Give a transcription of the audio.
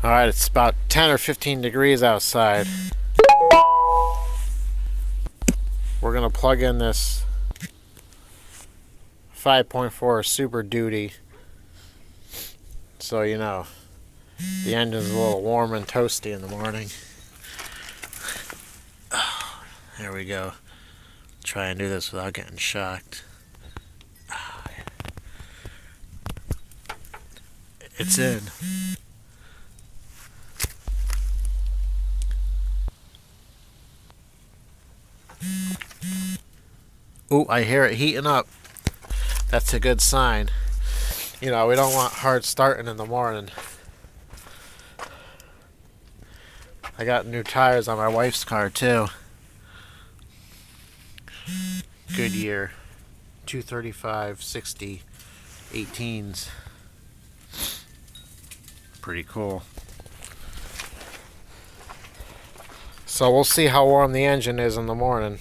Alright, it's about 10 or 15 degrees outside. We're going to plug in this 5.4 Super Duty. So, you know, the engine's a little warm and toasty in the morning. Oh, there we go. Try and do this without getting shocked. Oh, it's in. Ooh, I hear it heating up. That's a good sign. You know, we don't want hard starting in the morning. I got new tires on my wife's car too. Goodyear 235/60 18s. Pretty cool. So we'll see how warm the engine is in the morning.